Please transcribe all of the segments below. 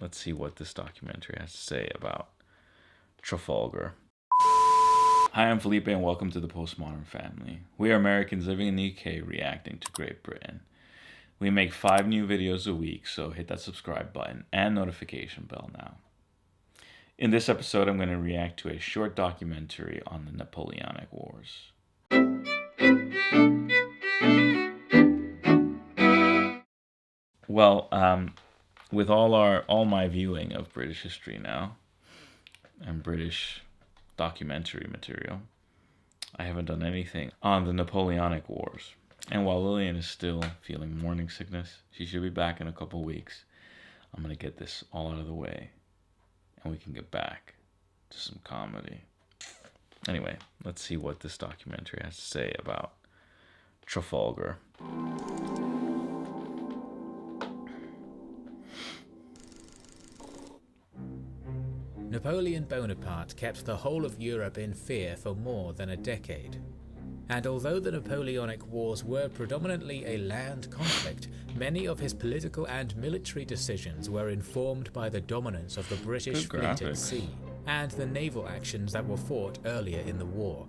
let's see what this documentary has to say about Trafalgar. Hi, I'm Felipe and welcome to the Postmodern family. We are Americans living in the UK reacting to Great Britain. We make 5 new videos a week, so hit that subscribe button and notification bell now. In this episode, I'm going to react to a short documentary on the Napoleonic Wars. Well, with all my viewing of British history now and British documentary material, I haven't done anything on the Napoleonic Wars. And while Lillian is still feeling morning sickness, she should be back in a couple weeks. I'm going to get this all out of the way and we can get back to some comedy. Anyway, let's see what this documentary has to say about Trafalgar. Napoleon Bonaparte kept the whole of Europe in fear for more than a decade. And although the Napoleonic Wars were predominantly a land conflict, many of his political and military decisions were informed by the dominance of the British fleet at sea and the naval actions that were fought earlier in the war.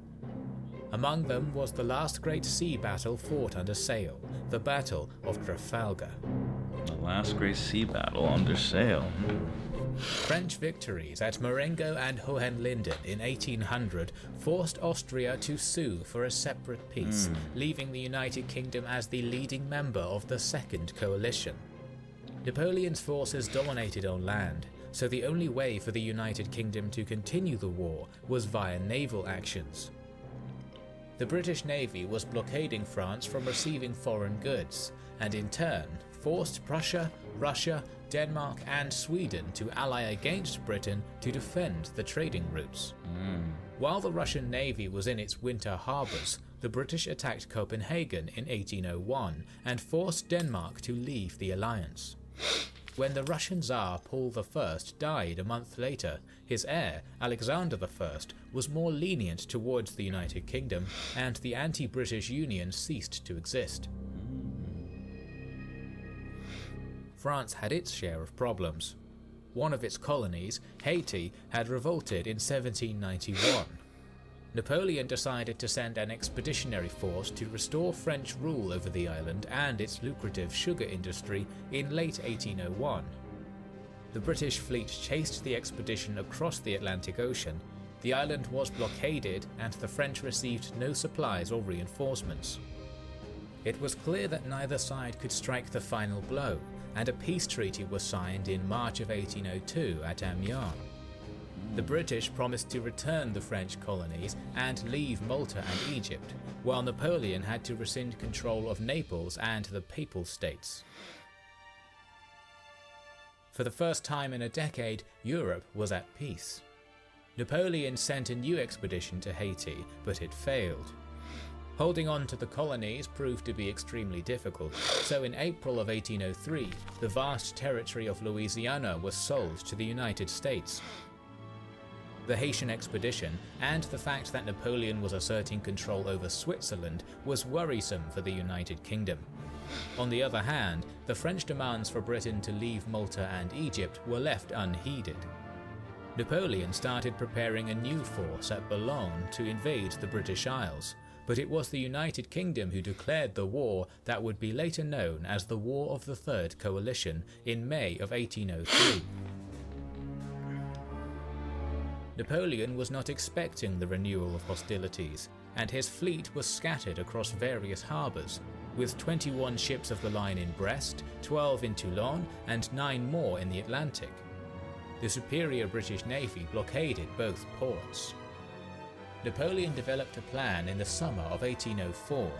Among them was the last great sea battle fought under sail, the Battle of Trafalgar. The last great sea battle under sail. French victories at Marengo and Hohenlinden in 1800 forced Austria to sue for a separate peace, leaving the United Kingdom as the leading member of the Second Coalition. Napoleon's forces dominated on land, so the only way for the United Kingdom to continue the war was via naval actions. The British Navy was blockading France from receiving foreign goods, and in turn forced Prussia, Russia, Denmark and Sweden to ally against Britain to defend the trading routes. While the Russian Navy was in its winter harbours, the British attacked Copenhagen in 1801 and forced Denmark to leave the alliance. When the Russian Tsar Paul I died a month later, his heir, Alexander I, was more lenient towards the United Kingdom, and the anti-British Union ceased to exist. France had its share of problems. One of its colonies, Haiti, had revolted in 1791. Napoleon decided to send an expeditionary force to restore French rule over the island and its lucrative sugar industry in late 1801. The British fleet chased the expedition across the Atlantic Ocean. The island was blockaded and the French received no supplies or reinforcements. It was clear that neither side could strike the final blow, and a peace treaty was signed in March of 1802 at Amiens. The British promised to return the French colonies and leave Malta and Egypt, while Napoleon had to rescind control of Naples and the Papal States. For the first time in a decade, Europe was at peace. Napoleon sent a new expedition to Haiti, but it failed. Holding on to the colonies proved to be extremely difficult, so in April of 1803, the vast territory of Louisiana was sold to the United States. The Haitian expedition, and the fact that Napoleon was asserting control over Switzerland, was worrisome for the United Kingdom. On the other hand, the French demands for Britain to leave Malta and Egypt were left unheeded. Napoleon started preparing a new force at Boulogne to invade the British Isles, but it was the United Kingdom who declared the war that would be later known as the War of the Third Coalition in May of 1803. Napoleon was not expecting the renewal of hostilities, and his fleet was scattered across various harbours, with 21 ships of the line in Brest, 12 in Toulon, and 9 more in the Atlantic. The superior British Navy blockaded both ports. Napoleon developed a plan in the summer of 1804.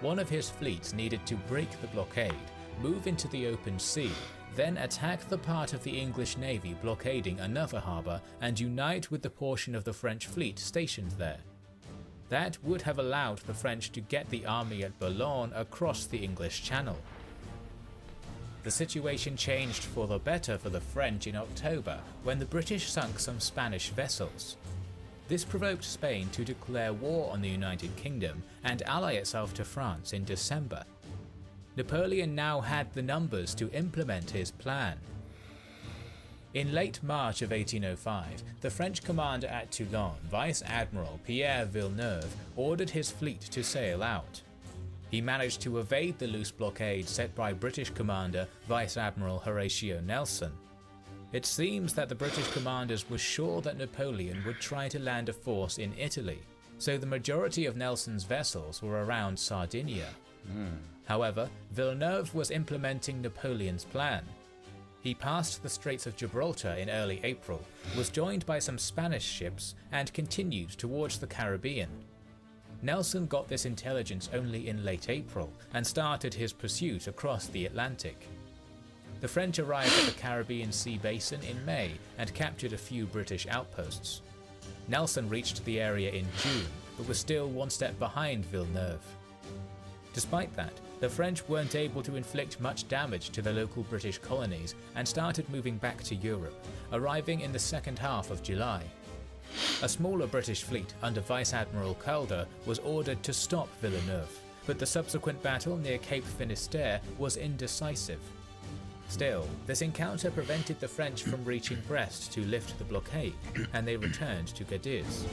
One of his fleets needed to break the blockade, move into the open sea, then attack the part of the English Navy blockading another harbour and unite with the portion of the French fleet stationed there. That would have allowed the French to get the army at Boulogne across the English Channel. The situation changed for the better for the French in October when the British sunk some Spanish vessels. This provoked Spain to declare war on the United Kingdom and ally itself to France in December. Napoleon now had the numbers to implement his plan. In late March of 1805, the French commander at Toulon, Vice Admiral Pierre Villeneuve, ordered his fleet to sail out. He managed to evade the loose blockade set by British commander Vice Admiral Horatio Nelson. It seems that the British commanders were sure that Napoleon would try to land a force in Italy, so the majority of Nelson's vessels were around Sardinia. However, Villeneuve was implementing Napoleon's plan. He passed the Straits of Gibraltar in early April, was joined by some Spanish ships, and continued towards the Caribbean. Nelson got this intelligence only in late April and started his pursuit across the Atlantic. The French arrived at the Caribbean Sea basin in May and captured a few British outposts. Nelson reached the area in June, but was still one step behind Villeneuve. Despite that, the French weren't able to inflict much damage to the local British colonies and started moving back to Europe, arriving in the second half of July. A smaller British fleet under Vice Admiral Calder was ordered to stop Villeneuve, but the subsequent battle near Cape Finisterre was indecisive. Still, this encounter prevented the French from reaching Brest to lift the blockade, and they returned to Cadiz.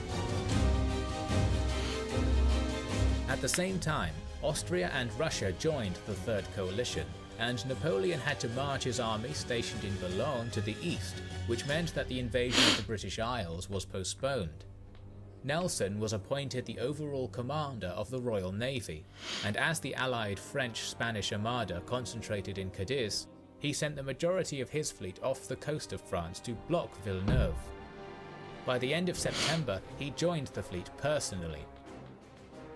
At the same time, Austria and Russia joined the Third Coalition, and Napoleon had to march his army stationed in Boulogne to the east, which meant that the invasion of the British Isles was postponed. Nelson was appointed the overall commander of the Royal Navy, and as the allied French-Spanish Armada concentrated in Cadiz, he sent the majority of his fleet off the coast of France to block Villeneuve. By the end of September, he joined the fleet personally.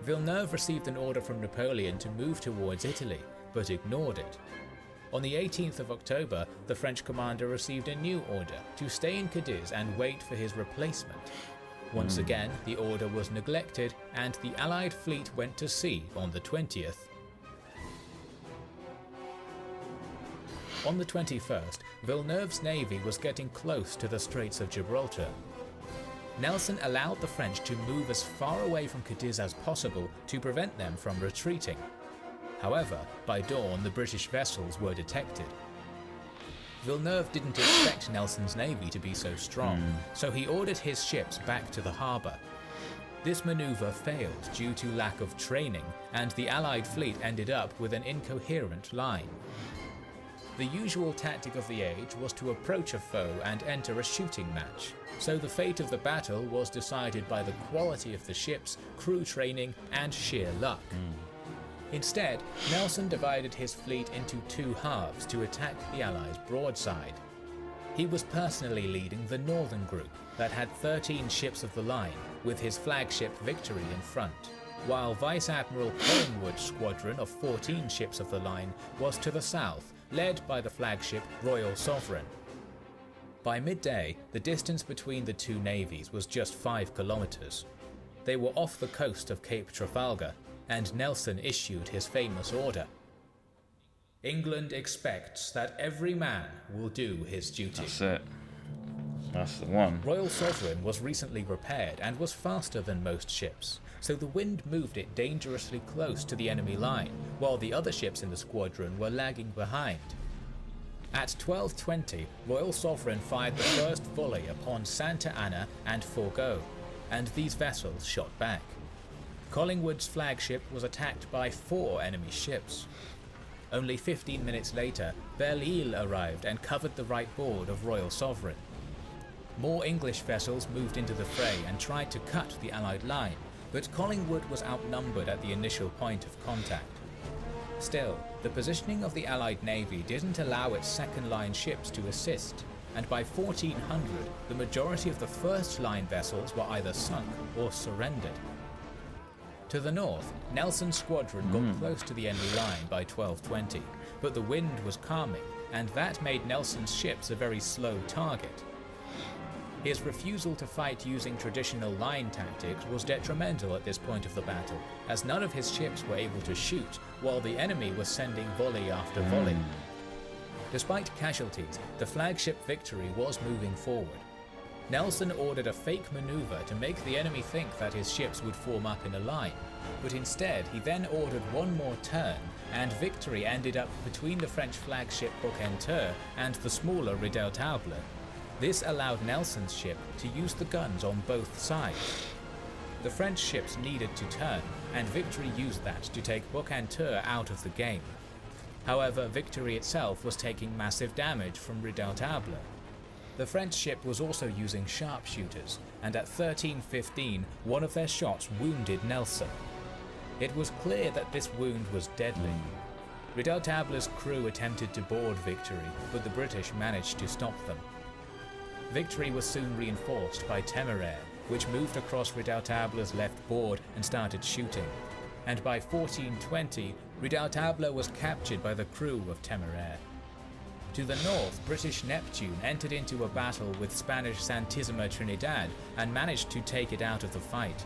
Villeneuve received an order from Napoleon to move towards Italy, but ignored it. On the 18th of October, the French commander received a new order to stay in Cadiz and wait for his replacement. Once again, the order was neglected, and the Allied fleet went to sea on the 20th. On the 21st, Villeneuve's navy was getting close to the Straits of Gibraltar. Nelson allowed the French to move as far away from Cadiz as possible to prevent them from retreating. However, by dawn the British vessels were detected. Villeneuve didn't expect Nelson's navy to be so strong, so he ordered his ships back to the harbour. This manoeuvre failed due to lack of training, and the Allied fleet ended up with an incoherent line. The usual tactic of the age was to approach a foe and enter a shooting match, so the fate of the battle was decided by the quality of the ships, crew training, and sheer luck. Instead, Nelson divided his fleet into two halves to attack the Allies broadside. He was personally leading the northern group that had 13 ships of the line, with his flagship Victory in front, while Vice Admiral Collingwood's squadron of 14 ships of the line was to the south, led by the flagship Royal Sovereign. By midday, the distance between the two navies was just 5 kilometers. They were off the coast of Cape Trafalgar, and Nelson issued his famous order. England expects that every man will do his duty. That's it. That's the one. Royal Sovereign was recently repaired and was faster than most ships, so the wind moved it dangerously close to the enemy line, while the other ships in the squadron were lagging behind. At 12:20, Royal Sovereign fired the first volley upon Santa Ana and Forgo, and these vessels shot back. Collingwood's flagship was attacked by 4 enemy ships. Only 15 minutes later, Belle-Île arrived and covered the right board of Royal Sovereign. More English vessels moved into the fray and tried to cut the Allied line, but Collingwood was outnumbered at the initial point of contact. Still, the positioning of the Allied navy didn't allow its second-line ships to assist, and by 1400, the majority of the first-line vessels were either sunk or surrendered. To the north, Nelson's squadron got close to the enemy line by 12:20, but the wind was calming, and that made Nelson's ships a very slow target. His refusal to fight using traditional line tactics was detrimental at this point of the battle, as none of his ships were able to shoot, while the enemy was sending volley after volley. Despite casualties, the flagship Victory was moving forward. Nelson ordered a fake maneuver to make the enemy think that his ships would form up in a line, but instead he then ordered one more turn, and Victory ended up between the French flagship Bucentaure and the smaller Redoutable. This allowed Nelson's ship to use the guns on both sides. The French ships needed to turn, and Victory used that to take Boucanteur out of the game. However, Victory itself was taking massive damage from Redoutable. The French ship was also using sharpshooters, and at 13:15, one of their shots wounded Nelson. It was clear that this wound was deadly. Redoutable's crew attempted to board Victory, but the British managed to stop them. Victory was soon reinforced by Téméraire, which moved across Redoutable's left board and started shooting. And by 14:20, Redoutable was captured by the crew of Téméraire. To the north, British Neptune entered into a battle with Spanish Santissima Trinidad and managed to take it out of the fight.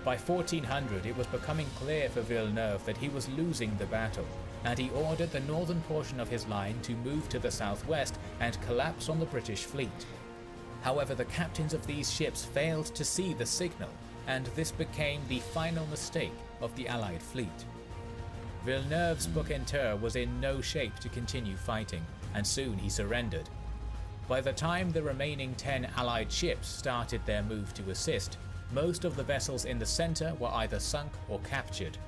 By 1400, it was becoming clear for Villeneuve that he was losing the battle, and he ordered the northern portion of his line to move to the southwest and collapse on the British fleet. However, the captains of these ships failed to see the signal, and this became the final mistake of the Allied fleet. Villeneuve's Boucanteur was in no shape to continue fighting, and soon he surrendered. By the time the remaining 10 Allied ships started their move to assist, most of the vessels in the centre were either sunk or captured.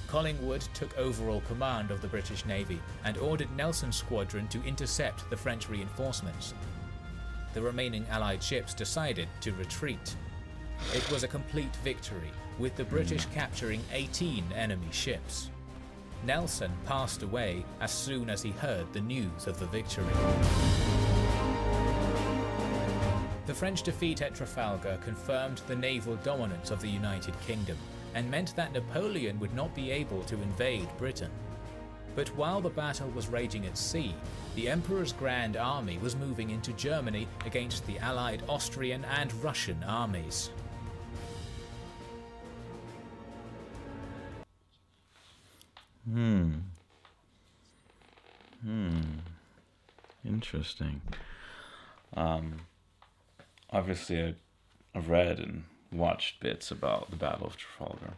Collingwood took overall command of the British Navy and ordered Nelson's squadron to intercept the French reinforcements. The remaining Allied ships decided to retreat. It was a complete victory, with the British capturing 18 enemy ships. Nelson passed away as soon as he heard the news of the victory. The French defeat at Trafalgar confirmed the naval dominance of the United Kingdom and meant that Napoleon would not be able to invade Britain. But while the battle was raging at sea, the Emperor's Grand Army was moving into Germany against the Allied Austrian and Russian armies. Interesting. Obviously, I've read and watched bits about the Battle of Trafalgar.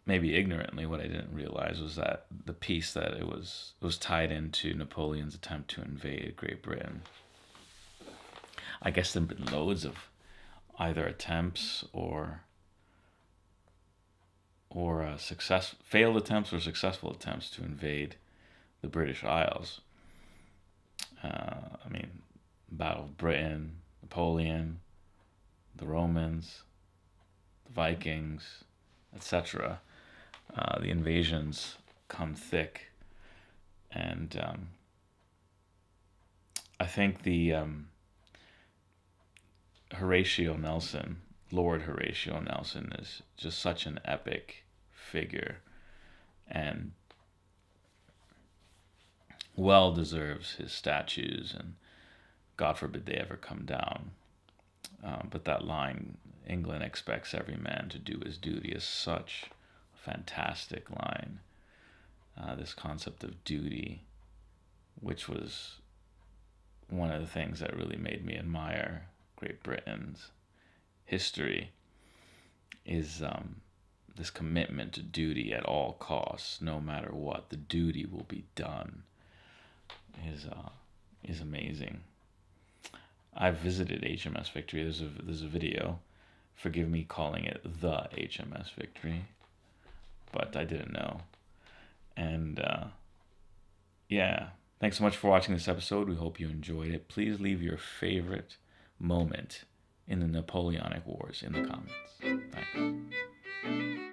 Maybe ignorantly, what I didn't realize was that the piece that it was tied into Napoleon's attempt to invade Great Britain. I guess there have been loads of either attempts or failed attempts or successful attempts to invade the British Isles. Battle of Britain, Napoleon, the Romans, the Vikings, etc. The invasions come thick, and I think the Lord Horatio Nelson is just such an epic figure, and well deserves his statues, and God forbid they ever come down. But that line, England expects every man to do his duty, is such a fantastic line. This concept of duty, which was one of the things that really made me admire Great Britain's history, is this commitment to duty at all costs, no matter what. The duty will be done is amazing. I've visited HMS Victory. There's a video. Forgive me calling it the HMS Victory, but I didn't know. And thanks so much for watching this episode. We hope you enjoyed it. Please leave your favorite moment in the Napoleonic Wars in the comments. Thanks.